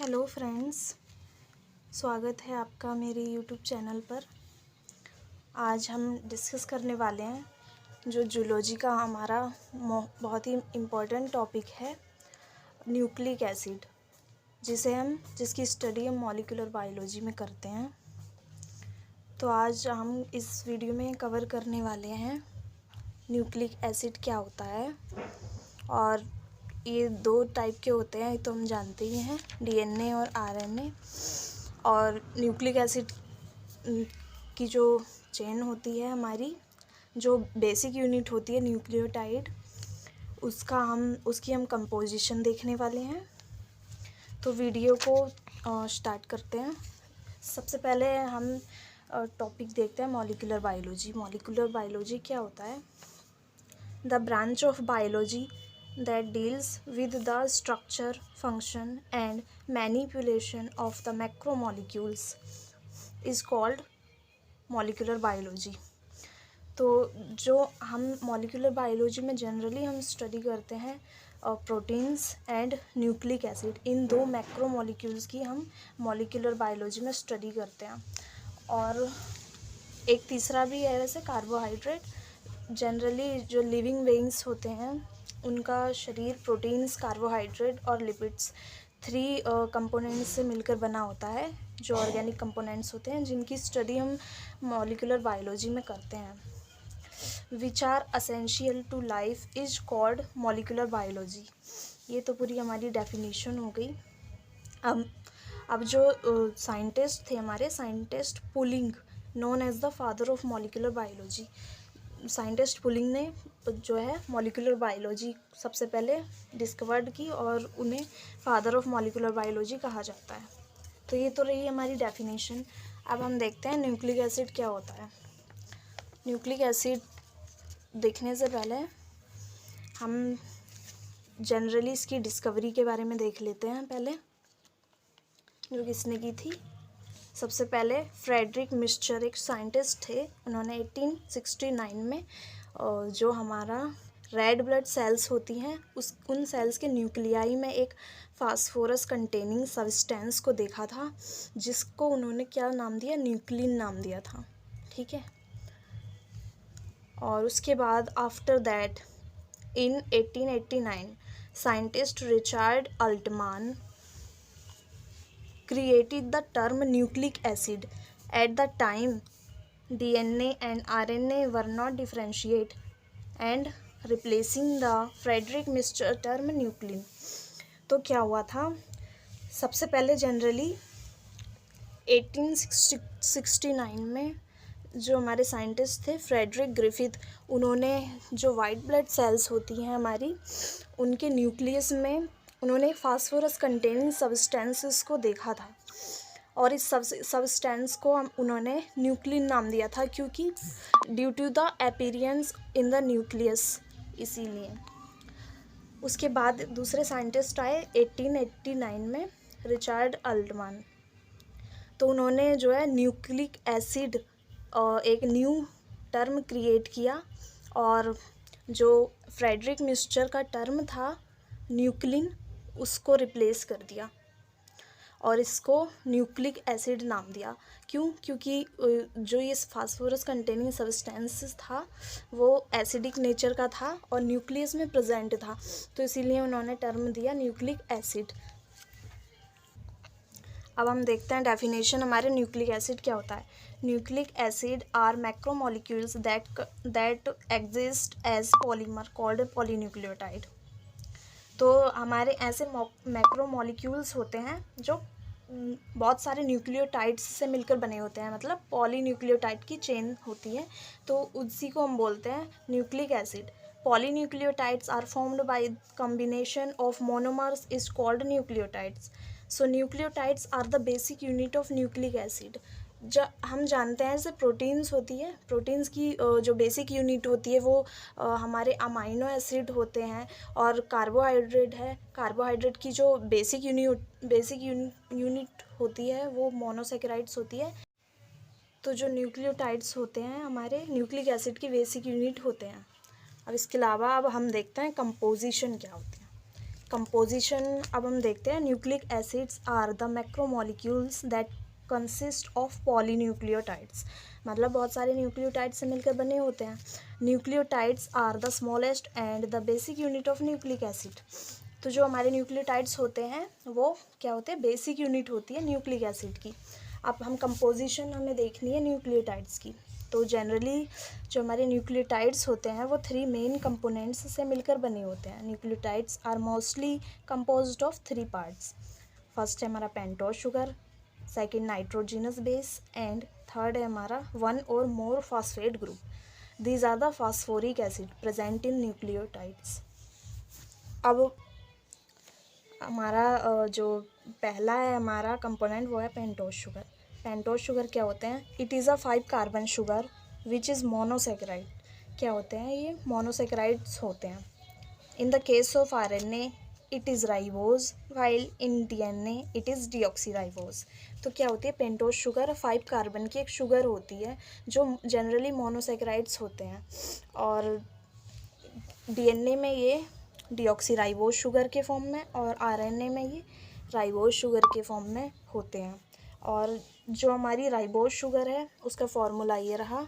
Hello friends, स्वागत है आपका मेरे यूट्यूब चैनल पर। आज हम डिस्कस करने वाले हैं जो जूलॉजी का हमारा बहुत ही इम्पोर्टेंट टॉपिक है, न्यूक्लिक एसिड, जिसकी स्टडी हम मॉलिक्यूलर बायोलॉजी में करते हैं। तो आज हम इस वीडियो में कवर करने वाले हैं न्यूक्लिक एसिड क्या होता है। और ये दो टाइप के होते हैं, ये तो हम जानते ही हैं, डीएनए और आरएनए। और न्यूक्लिक एसिड की जो चेन होती है हमारी, जो बेसिक यूनिट होती है न्यूक्लियोटाइड, उसकी हम कंपोजिशन देखने वाले हैं। तो वीडियो को स्टार्ट करते हैं। सबसे पहले हम टॉपिक देखते हैं मॉलिक्यूलर बायोलॉजी। मॉलिक्यूलर बायोलॉजी क्या होता है? The branch of biology that deals with the structure, function and manipulation of the macromolecules is called molecular biology। तो जो हम मॉलिक्यूलर बायोलॉजी में जनरली हम स्टडी करते हैं प्रोटीन्स एंड न्यूक्लिक एसिड, इन दो मैक्रोमोलिक्यूल्स की हम मॉलिक्यूलर बायोलॉजी में स्टडी करते हैं। और एक तीसरा भी है वैसे, कार्बोहाइड्रेट। जनरली जो लिविंग बीइंग्स होते हैं उनका शरीर प्रोटीन्स, कार्बोहाइड्रेट और लिपिड्स, 3 कंपोनेंट्स से मिलकर बना होता है, जो ऑर्गेनिक कंपोनेंट्स होते हैं, जिनकी स्टडी हम मॉलिक्यूलर बायोलॉजी में करते हैं। Which are essential to life is called molecular biology. ये तो पूरी हमारी डेफिनेशन हो गई। अब जो साइंटिस्ट थे हमारे, scientist Pauling, known as the father of molecular biology, scientist Pauling ने जो है मॉलिक्यूलर बायोलॉजी सबसे पहले डिस्कवर्ड की और उन्हें फादर ऑफ मॉलिक्यूलर बायोलॉजी कहा जाता है। तो ये तो रही हमारी डेफिनेशन। अब हम देखते हैं न्यूक्लिक एसिड क्या होता है। न्यूक्लिक एसिड देखने से पहले हम जनरली इसकी डिस्कवरी के बारे में देख लेते हैं पहले, जो किसने की थी। सबसे पहले फ्रेडरिक मिस्चर एक साइंटिस्ट थे। उन्होंने 1869 में जो हमारा रेड ब्लड सेल्स होती हैं उन सेल्स के न्यूक्लियाई में एक फास्फोरस कंटेनिंग सब्सटेंस को देखा था, जिसको उन्होंने क्या नाम दिया? न्यूक्लिन नाम दिया था। ठीक है। और उसके बाद after that in 1889 scientist Richard Altmann created the term nucleic acid. At the time, DNA and RNA were not differentiate and replacing the Frederick Mister term nuclein। तो क्या हुआ था? सबसे पहले जनरली 1869 में जो हमारे साइंटिस्ट थे फ्रेडरिक ग्रिफिथ, उन्होंने जो वाइट ब्लड सेल्स होती हैं हमारी, उनके न्यूक्लियस में उन्होंने फास्फोरस कंटेनिंग सब्सटेंसेस को देखा था। और इस सब्सटेंस को उन्होंने न्यूक्लिन नाम दिया था, क्योंकि due to the appearance in the nucleus, इसीलिए। उसके बाद दूसरे साइंटिस्ट आए 1889 में, रिचर्ड अल्टमान। तो उन्होंने जो है न्यूक्लिक एसिड एक न्यू टर्म क्रिएट किया, और जो फ्रेडरिक मिस्चर का टर्म था न्यूक्लिन, उसको रिप्लेस कर दिया और इसको न्यूक्लिक एसिड नाम दिया। क्यों? क्योंकि जो ये फास्फोरस कंटेनिंग सब्सटेंस था वो एसिडिक नेचर का था और न्यूक्लियस में प्रेजेंट था, तो इसीलिए उन्होंने टर्म दिया न्यूक्लिक एसिड। अब हम देखते हैं डेफिनेशन हमारे न्यूक्लिक एसिड क्या होता है। Nucleic acid are macromolecules that exist as polymer called polynucleotide. तो हमारे ऐसे मैक्रोमोलिक्यूल्स होते हैं जो बहुत सारे न्यूक्लियोटाइड्स से मिलकर बने होते हैं, मतलब पॉलीन्यूक्लियोटाइड की चेन होती है, तो उसी को हम बोलते हैं nucleic acid. Polynucleotides are formed by combination of monomers is called nucleotides. So nucleotides are the basic unit of nucleic acid. हम जानते हैं जैसे प्रोटीन्स होती है, प्रोटीन्स की जो बेसिक यूनिट होती है वो हमारे अमाइनो एसिड होते हैं, और कार्बोहाइड्रेट है, कार्बोहाइड्रेट की जो बेसिक यूनिट होती है वो मोनोसेकेराइड्स होती है। तो जो न्यूक्लियोटाइड्स होते हैं हमारे न्यूक्लिक एसिड की बेसिक यूनिट होते हैं। अब इसके अलावा अब हम देखते हैं कंपोजिशन क्या होती है। कंपोजिशन अब हम देखते हैं। Nucleic acids are the macromolecules that consist of polynucleotides, मतलब बहुत सारे न्यूक्लियोटाइड्स से मिलकर बने होते हैं। Nucleotides are the smallest and the basic unit of nucleic acid. तो जो हमारे न्यूक्लियोटाइड्स होते हैं वो क्या होते हैं, बेसिक यूनिट होती है न्यूक्लिक एसिड की। अब हम कंपोजिशन हमें देखनी है न्यूक्लियोटाइड्स की। तो जनरली जो हमारे न्यूक्लियोटाइड्स होते हैं वो 3 मेन कंपोनेंट्स से मिलकर बने होते हैं। Nucleotides are mostly composed of 3 parts. First है हमारा pentose sugar, second nitrogenous base and third है हमारा 1 और more phosphate group. These are the phosphoric acid present in nucleotides. अब हमारा जो पहला है हमारा कंपोनेंट वो है पेंटोज शुगर। पेंटोज शुगर क्या होते हैं? It is a 5 carbon sugar which is monosaccharide. क्या होते हैं ये? मोनोसेकेराइड्स होते हैं। In the case of RNA it is ribose, while in DNA it is deoxyribose. तो क्या होती है? पेंटोज शुगर 5 कार्बन की एक शुगर होती है जो जनरली मोनोसेकेराइड्स होते हैं, और DNA में ये डीऑक्सीराइबोज शुगर के फॉर्म में और RNA में ये राइबोज शुगर के फॉर्म में होते हैं। और जो हमारी राइबोज शुगर है उसका फॉर्मूला ये रहा,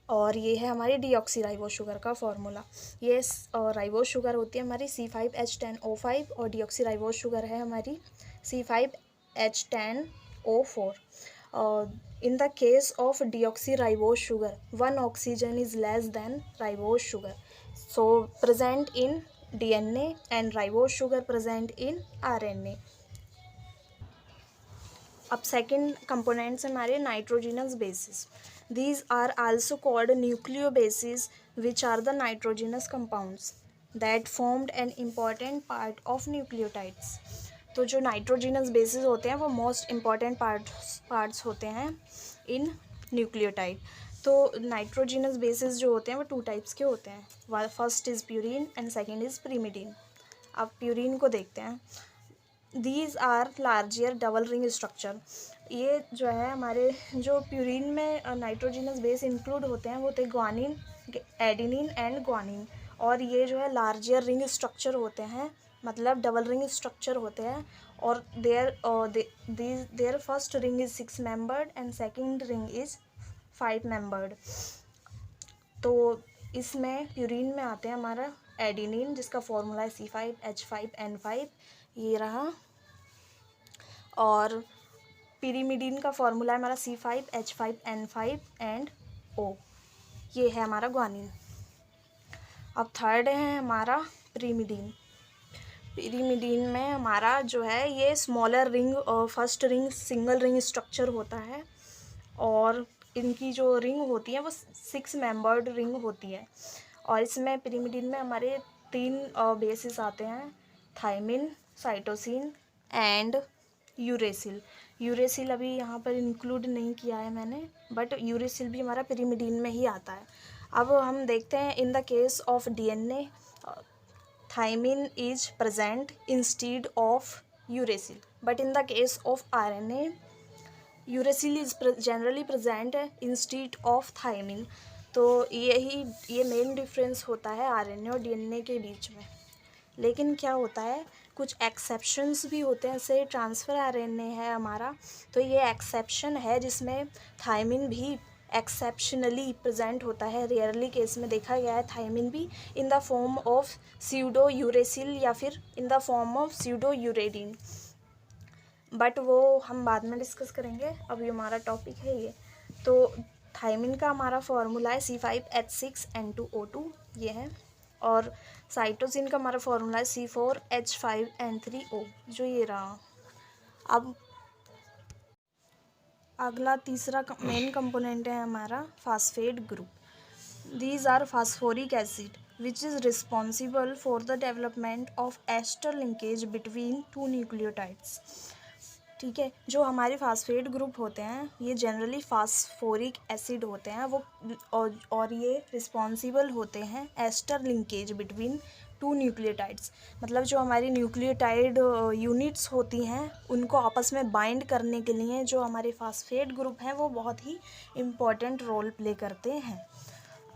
और ये है हमारी डीऑक्सीराइबोज शुगर का फॉर्मूला। ये राइबोज शुगर होती है हमारी C5H10O5 और डीऑक्सीराइबोज शुगर है हमारी C5H10O4। In the case of deoxyribose sugar, 1 oxygen is less than ribose sugar, so present in DNA, and ribose sugar present in RNA. अब second components हमारे nitrogenous basis. These are also called nucleobases, which are the nitrogenous compounds that formed an important part of nucleotides. तो जो nitrogenous basis होते हैं वो most important parts होते हैं in nucleotide. तो नाइट्रोजिनस बेसिस जो होते हैं वो 2 टाइप्स के होते हैं। First is purine and second is pyrimidine. अब प्यूरिन को देखते हैं। These are larger double ring structure. ये जो है हमारे जो प्यूरिन में नाइट्रोजिनस बेस इंक्लूड होते हैं वो होते हैं ग्वानिन, एडिनिन एंड ग्वानिन, और ये जो है लार्जियर रिंग स्ट्रक्चर होते हैं, मतलब डबल रिंग स्ट्रक्चर होते हैं। और their first ring is 6 membered and second ring is 5 membered. तो इसमें प्यूरिन में आते हैं हमारा एडिनिन जिसका फॉर्मूला है C5H5N5, ये रहा, और पिरिमिडीन का फॉर्मूला है हमारा C5H5N5 एंड O, ये है हमारा ग्वानिन। अब थर्ड है हमारा पिरिमिडीन। पिरिमिडीन में हमारा जो है ये स्मॉलर रिंग और first ring single ring structure होता है, और इनकी जो रिंग होती है वो 6 मेंबर्ड रिंग होती है। और इसमें पिरिमिडीन में हमारे 3 बेसिस आते हैं, thymine, cytosine and uracil. Uracil अभी यहाँ पर इंक्लूड नहीं किया है मैंने, बट यूरेसिल भी हमारा पिरिमिडीन में ही आता है। अब हम देखते हैं in the case of DNA thymine is present instead of uracil, but in the case of RNA uracil is generally present instead of thymine. तो ये मेन डिफरेंस होता है RNA और DNA के बीच में। लेकिन क्या होता है, कुछ एक्सेप्शंस भी होते हैं। जैसे ट्रांसफ़र RNA है हमारा, तो ये एक्सेप्शन है जिसमें थायमिन भी एक्सेप्शनली प्रेजेंट होता है। रेयरली केस में देखा गया है थायमिन भी in the form of pseudo uracil या फिर in the form of pseudo uridine, but वो हम बाद में डिस्कस करेंगे। अभी हमारा टॉपिक है ये। तो थायमिन का हमारा फॉर्मूला है C5H6N2O2, ये है, और साइटोसिन का हमारा फॉर्मूला है C4H5N3O, जो ये रहा। अब अगला तीसरा मेन कंपोनेंट है हमारा phosphate group. These are phosphoric acid which is responsible for the development of ester linkage between 2 nucleotides. ठीक है, जो हमारे फास्फेट ग्रुप होते हैं ये जनरली फास्फोरिक एसिड होते हैं वो, और ये रिस्पॉन्सिबल होते हैं एस्टर लिंकेज बिटवीन 2 न्यूक्लियोटाइड्स। मतलब जो हमारी न्यूक्लियोटाइड यूनिट्स होती हैं उनको आपस में बाइंड करने के लिए जो हमारे फास्फेट ग्रुप हैं वो बहुत ही इम्पॉर्टेंट रोल प्ले करते हैं।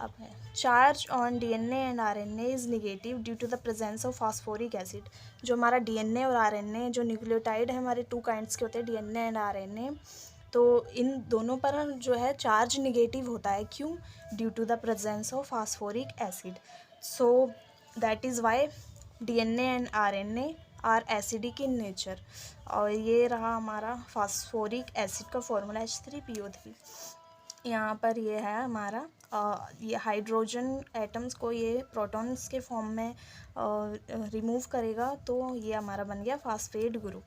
अब है charge on DNA and RNA is negative due to the presence of phosphoric acid. जो हमारा डीएनए और आरएनए जो न्यूक्लियोटाइड है हमारे 2 काइंड्स के होते हैं, डीएनए एंड आरएनए, तो इन दोनों पर जो है चार्ज निगेटिव होता है। क्यों? Due to the presence of phosphoric acid. So that is why DNA and RNA are acidic in nature. और ये रहा हमारा फास्फोरिक एसिड का फॉर्मूला H3PO3। यहाँ पर ये है हमारा ये हाइड्रोजन एटम्स को ये प्रोटॉन्स के फॉर्म में रिमूव करेगा, तो ये हमारा बन गया फास्फेट ग्रुप।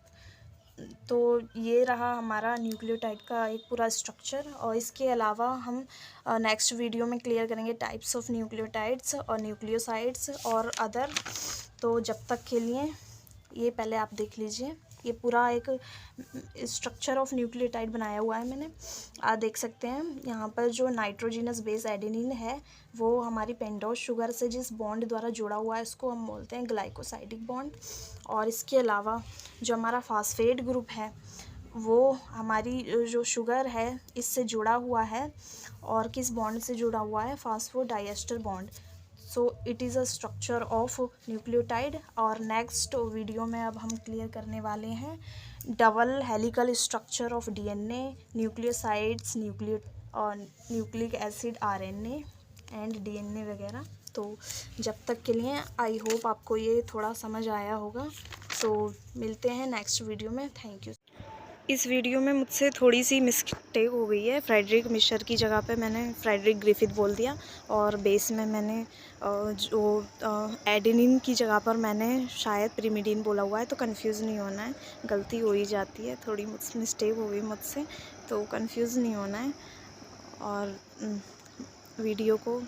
तो ये रहा हमारा न्यूक्लियोटाइड का एक पूरा स्ट्रक्चर। और इसके अलावा हम नेक्स्ट वीडियो में क्लियर करेंगे टाइप्स ऑफ न्यूक्लियोटाइड्स और न्यूक्लियोसाइड्स और अदर। तो जब तक के लिए ये पहले आप देख लीजिए, ये पूरा एक स्ट्रक्चर ऑफ न्यूक्लियोटाइड बनाया हुआ है मैंने। आप देख सकते हैं यहाँ पर जो नाइट्रोजिनस बेस एडेनिन है वो हमारी पेंटोज शुगर से जिस बॉन्ड द्वारा जुड़ा हुआ है उसको हम बोलते हैं ग्लाइकोसाइडिक बॉन्ड। और इसके अलावा जो हमारा फास्फेट ग्रुप है वो हमारी जो शुगर है इससे जुड़ा हुआ है, और किस बॉन्ड से जुड़ा हुआ है? फास्फोडाइएस्टर bond. So it is a structure of nucleotide. और नेक्स्ट वीडियो में अब हम क्लियर करने वाले हैं double helical structure of DNA, nucleosides, nucleic acid, RNA and DNA वगैरह। तो जब तक के लिए आई होप आपको ये थोड़ा समझ आया होगा। तो मिलते हैं नेक्स्ट वीडियो में। Thank you. इस वीडियो में मुझसे थोड़ी सी मिस्टेक हो गई है। फ्रेडरिक मिशर की जगह पे मैंने फ्रेडरिक ग्रिफिथ बोल दिया, और बेस में मैंने जो एडेनिन की जगह पर मैंने शायद पिरिमिडीन बोला हुआ है। तो कंफ्यूज नहीं होना है, गलती हो ही जाती है, थोड़ी मिस्टेक हो गई मुझसे, तो कंफ्यूज नहीं होना है। और वीडियो को